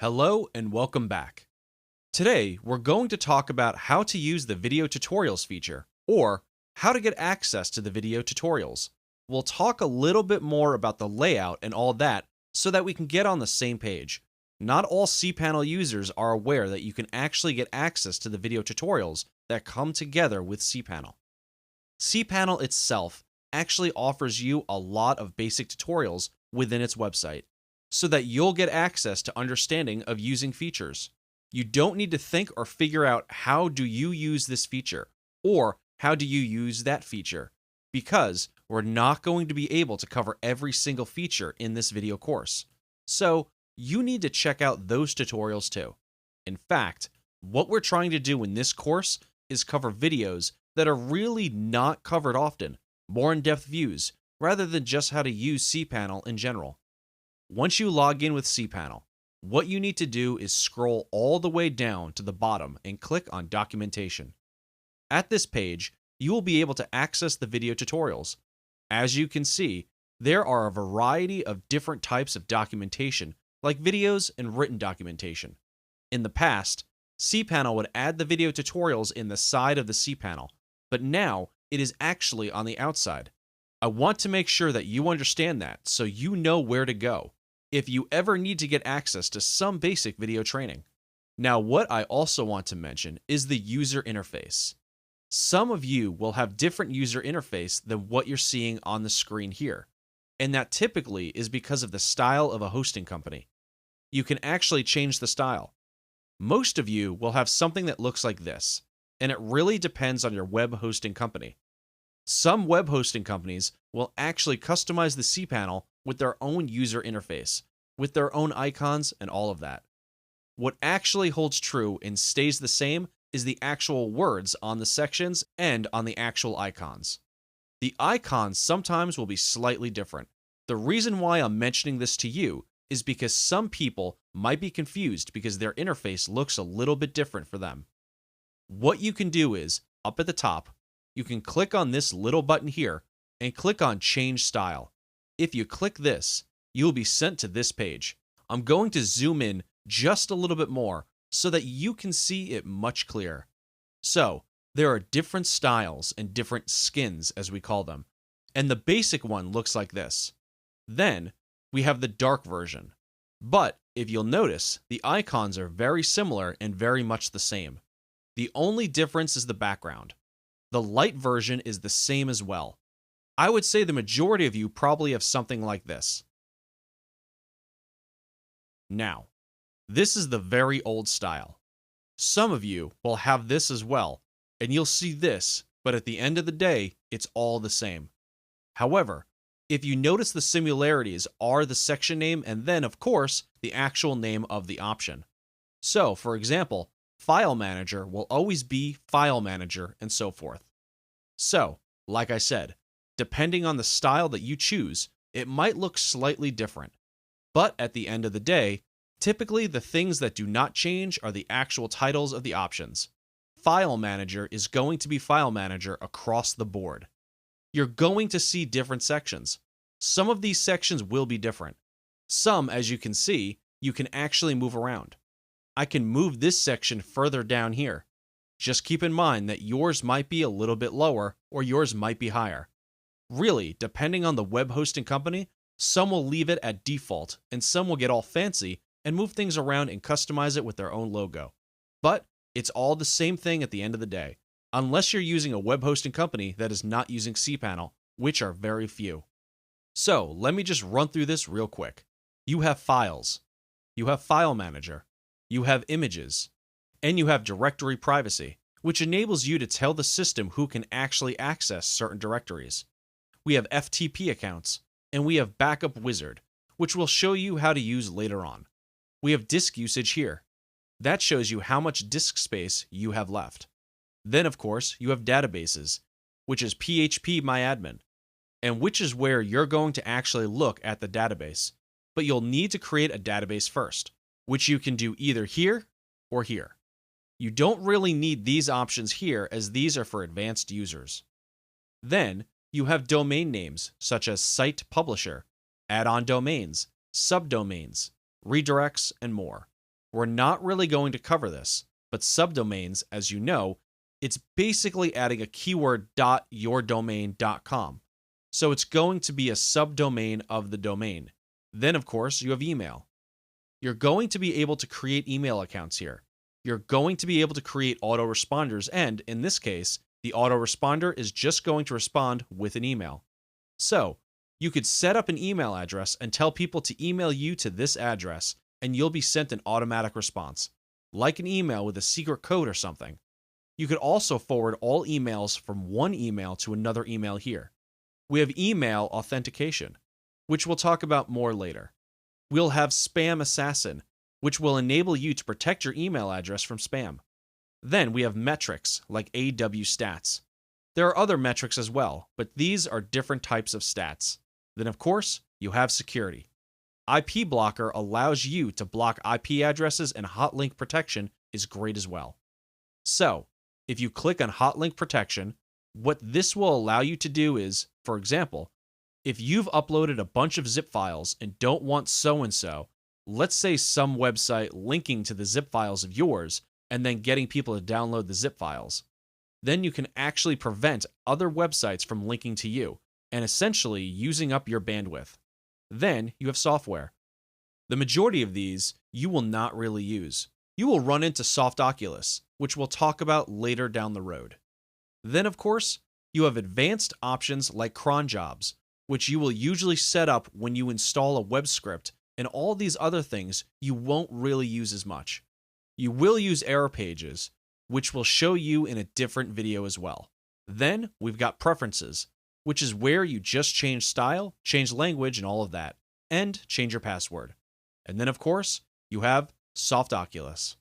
Hello and welcome back. Today, we're going to talk about how to use the video tutorials feature, or how to get access to the video tutorials. We'll talk a little bit more about the layout and all that so that we can get on the same page. Not all cPanel users are aware that you can actually get access to the video tutorials that come together with cPanel. Cpanel itself actually offers you a lot of basic tutorials within its website, so that you'll get access to understanding of using features. You don't need to think or figure out how do you use this feature or how do you use that feature, because we're not going to be able to cover every single feature in this video course. So you need to check out those tutorials too. In fact, what we're trying to do in this course is cover videos that are really not covered often, more in-depth views, rather than just how to use cPanel in general. Once you log in with cPanel, what you need to do is scroll all the way down to the bottom and click on Documentation. At this page, you will be able to access the video tutorials. As you can see, there are a variety of different types of documentation, like videos and written documentation. In the past, cPanel would add the video tutorials in the side of the cPanel, but now it is actually on the outside. I want to make sure that you understand that so you know where to go if you ever need to get access to some basic video training. Now, what I also want to mention is the user interface. Some of you will have different user interface than what you're seeing on the screen here, and that typically is because of the style of a hosting company. You can actually change the style. Most of you will have something that looks like this, and it really depends on your web hosting company. Some web hosting companies will actually customize the cPanel with their own user interface, with their own icons and all of that. What actually holds true and stays the same is the actual words on the sections and on the actual icons. The icons sometimes will be slightly different. The reason why I'm mentioning this to you is because some people might be confused because their interface looks a little bit different for them. What you can do is, up at the top, you can click on this little button here and click on Change Style. If you click this, you will be sent to this page. I'm going to zoom in just a little bit more so that you can see it much clearer. So, there are different styles and different skins, as we call them, and the basic one looks like this. Then, we have the dark version. But, if you'll notice, the icons are very similar and very much the same. The only difference is the background. The light version is the same as well. I would say the majority of you probably have something like this. Now, this is the very old style. Some of you will have this as well, and you'll see this, but at the end of the day, it's all the same. However, if you notice, the similarities are the section name and then, of course, the actual name of the option. So, for example, File Manager will always be File Manager and so forth. So, like I said, depending on the style that you choose, it might look slightly different. But at the end of the day, typically the things that do not change are the actual titles of the options. File Manager is going to be File Manager across the board. You're going to see different sections. Some of these sections will be different. Some, as you can see, you can actually move around. I can move this section further down here. Just keep in mind that yours might be a little bit lower or yours might be higher. Really, depending on the web hosting company, some will leave it at default and some will get all fancy and move things around and customize it with their own logo. But it's all the same thing at the end of the day, unless you're using a web hosting company that is not using cPanel, which are very few. So let me just run through this real quick. You have files, you have File Manager, you have images, and you have directory privacy, which enables you to tell the system who can actually access certain directories. We have FTP accounts, and we have Backup Wizard, which we'll show you how to use later on. We have disk usage here. That shows you how much disk space you have left. Then, of course, you have databases, which is PHP-MyAdmin, and which is where you're going to actually look at the database. But you'll need to create a database first, which you can do either here or here. You don't really need these options here, as these are for advanced users. Then, you have domain names such as Site Publisher, add-on domains, subdomains, redirects, and more. we're not really going to cover this, but subdomains, as you know, it's basically adding a keyword .yourdomain.com. So it's going to be a subdomain of the domain. Then, of course, you have email. You're going to be able to create email accounts here. You're going to be able to create autoresponders, and in this case, the autoresponder is just going to respond with an email. So, you could set up an email address and tell people to email you to this address, and you'll be sent an automatic response, like an email with a secret code or something. You could also forward all emails from one email to another email here. We have email authentication, which we'll talk about more later. We'll have Spam Assassin, which will enable you to protect your email address from spam. Then we have metrics like AW stats. There are other metrics as well, but these are different types of stats. Then, of course, you have security. IP Blocker allows you to block IP addresses, and Hotlink Protection is great as well. So, if you click on Hotlink Protection, what this will allow you to do is, for example, if you've uploaded a bunch of zip files and don't want so-and-so, let's say some website linking to the zip files of yours and then getting people to download the zip files, then you can actually prevent other websites from linking to you and essentially using up your bandwidth. Then you have software. The majority of these you will not really use. You will run into Softoculus, which we'll talk about later down the road. Then, of course, you have advanced options like cron jobs, which you will usually set up when you install a web script, and all these other things you won't really use as much. You will use error pages, which we'll show you in a different video as well. Then we've got preferences, which is where you just change style, change language, and all of that, and change your password. And then, of course, you have Softoculus.